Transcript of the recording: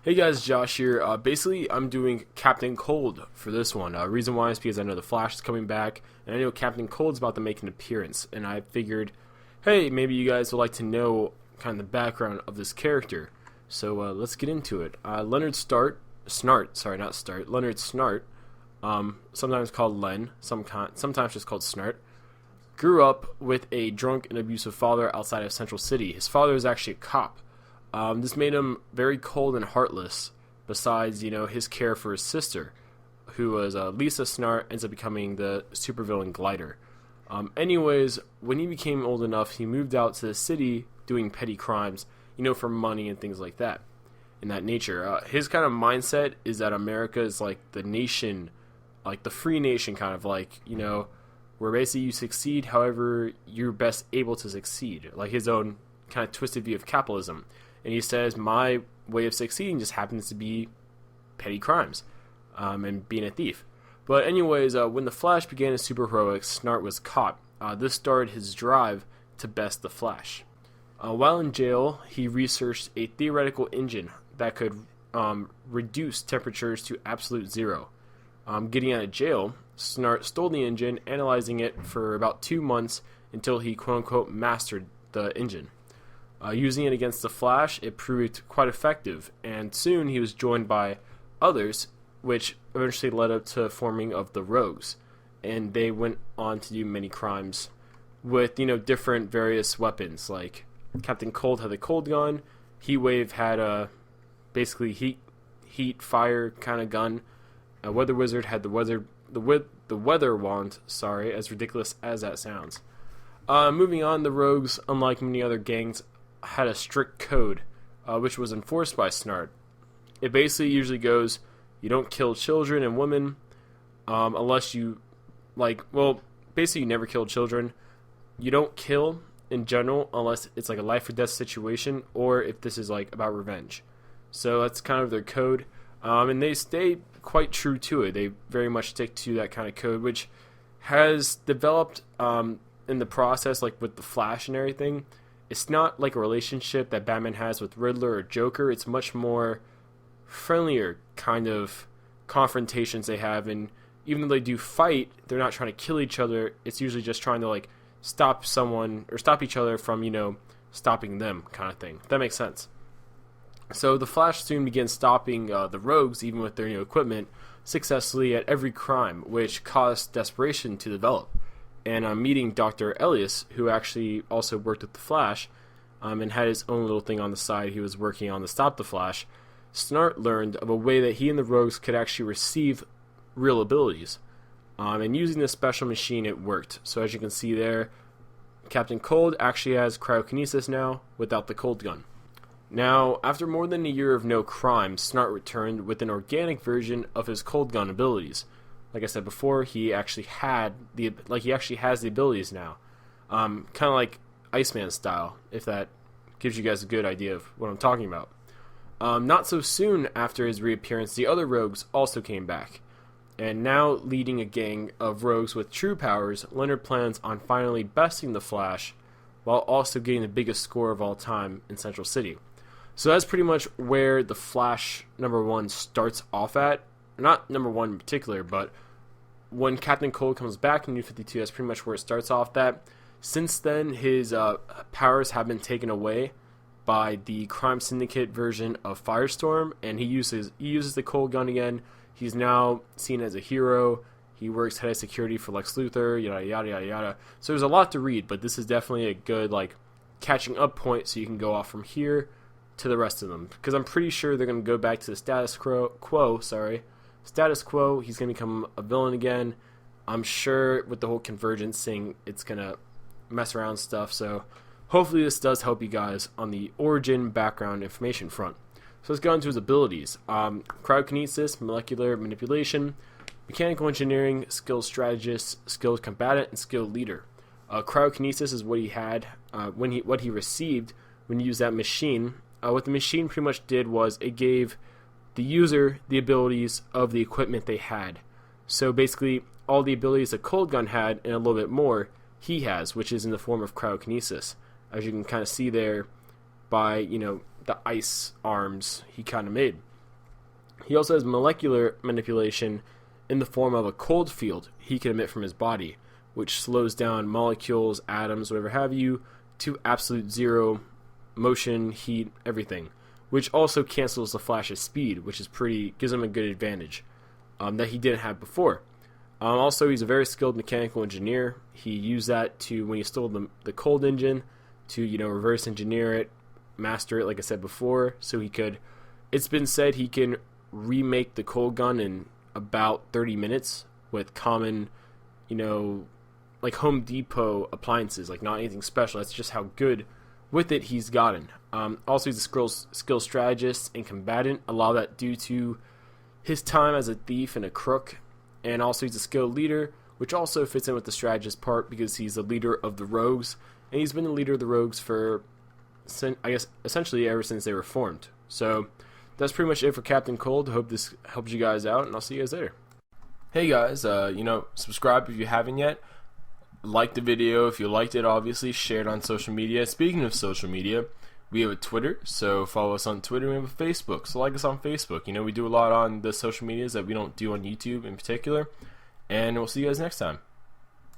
Hey guys, Josh here. Basically, I'm doing Captain Cold for this one. Reason why is because I know the Flash is coming back, and I know Captain Cold's about to make an appearance, and I figured, hey, maybe you guys would like to know kind of the background of this character. So let's get into it. Leonard Leonard Snart, sometimes called Len, sometimes just called Snart, grew up with a drunk and abusive father outside of Central City. His father is actually a cop. This made him very cold and heartless, besides, his care for his sister, who was Lisa Snart, ends up becoming the supervillain Glider. Anyways, when he became old enough, he moved out to the city doing petty crimes, for money and things like that, in that nature. His kind of mindset is that America is like the nation, like the free nation, kind of like, where basically you succeed however you're best able to succeed, like his own kind of twisted view of capitalism. And he says, my way of succeeding just happens to be petty crimes and being a thief. But anyways, when the Flash began his superheroics, Snart was caught. This started his drive to best the Flash. While in jail, he researched a theoretical engine that could reduce temperatures to absolute zero. Getting out of jail, Snart stole the engine, analyzing it for about 2 months until he quote-unquote mastered the engine. Using it against the Flash, it proved quite effective, and soon he was joined by others, which eventually led up to forming of the Rogues, and they went on to do many crimes with, different various weapons. Like Captain Cold had the cold gun, Heatwave had a basically heat fire kind of gun, Weather Wizard had the weather wand. Sorry, as ridiculous as that sounds. Moving on, the Rogues, unlike many other gangs, had a strict code, which was enforced by Snart. It basically usually goes, you don't kill children and women, unless you, basically you never kill children. You don't kill in general unless it's like a life or death situation, or if this is like about revenge. So that's kind of their code, and they stay quite true to it. They very much stick to that kind of code, which has developed in the process, like with the Flash and everything. It's not like a relationship that Batman has with Riddler or Joker. It's much more friendlier kind of confrontations they have, and even though they do fight, they're not trying to kill each other. It's usually just trying to stop someone or stop each other from stopping them, kind of thing. If that makes sense. So the Flash soon begins stopping the Rogues, even with their new equipment, successfully at every crime, which caused desperation to develop. And meeting Dr. Elias, who actually also worked with the Flash, and had his own little thing on the side he was working on to stop the Flash, Snart learned of a way that he and the Rogues could actually receive real abilities. And using this special machine, it worked. So as you can see there, Captain Cold actually has cryokinesis now, without the cold gun. Now, after more than a year of no crime, Snart returned with an organic version of his cold gun abilities. Like I said before, he actually has the abilities now, kind of like Iceman style, if that gives you guys a good idea of what I'm talking about. Not so soon after his reappearance, the other Rogues also came back, and now leading a gang of Rogues with true powers, Leonard plans on finally besting the Flash, while also getting the biggest score of all time in Central City. So that's pretty much where the Flash #1 starts off at. Not #1 in particular, but when Captain Cold comes back in New 52, that's pretty much where it starts off at. Since then, his powers have been taken away by the Crime Syndicate version of Firestorm, and he uses the cold gun again. He's now seen as a hero. He works head of security for Lex Luthor, yada yada yada yada. So there's a lot to read, but this is definitely a good catching up point, so you can go off from here to the rest of them, because I'm pretty sure they're going to go back to the status quo. He's going to become a villain again. I'm sure with the whole convergence thing, it's going to mess around stuff. So hopefully this does help you guys on the origin background information front. So let's go into his abilities. Cryokinesis, molecular manipulation, mechanical engineering, skilled strategist, skilled combatant, and skilled leader. Cryokinesis is what he had what he received when he used that machine. What the machine pretty much did was it gave the user the abilities of the equipment they had. So basically, all the abilities the cold gun had and a little bit more, he has, which is in the form of cryokinesis. As you can kind of see there by, the ice arms he kind of made. He also has molecular manipulation in the form of a cold field he can emit from his body, which slows down molecules, atoms, whatever have you, to absolute zero, motion, heat, everything, which also cancels the Flash's speed, which is gives him a good advantage that he didn't have before. Also, he's a very skilled mechanical engineer. He used that to, when he stole the cold engine, to, reverse engineer it, master it, like I said before, so he could, it's been said he can remake the cold gun in about 30 minutes with common, like Home Depot appliances, like not anything special. That's just how good with it he's gotten. Also, he's a skilled strategist and combatant, a lot of that due to his time as a thief and a crook. And also he's a skilled leader, which also fits in with the strategist part because he's the leader of the rogues. And he's been the leader of the rogues for, I guess, essentially ever since they were formed. So that's pretty much it for Captain Cold. I hope this helps you guys out, and I'll see you guys later. Hey guys, subscribe if you haven't yet. Like the video if you liked it, obviously. Share it on social media. Speaking of social media, we have a Twitter, so follow us on Twitter. We have a Facebook, so like us on Facebook. We do a lot on the social medias that we don't do on YouTube in particular. And we'll see you guys next time.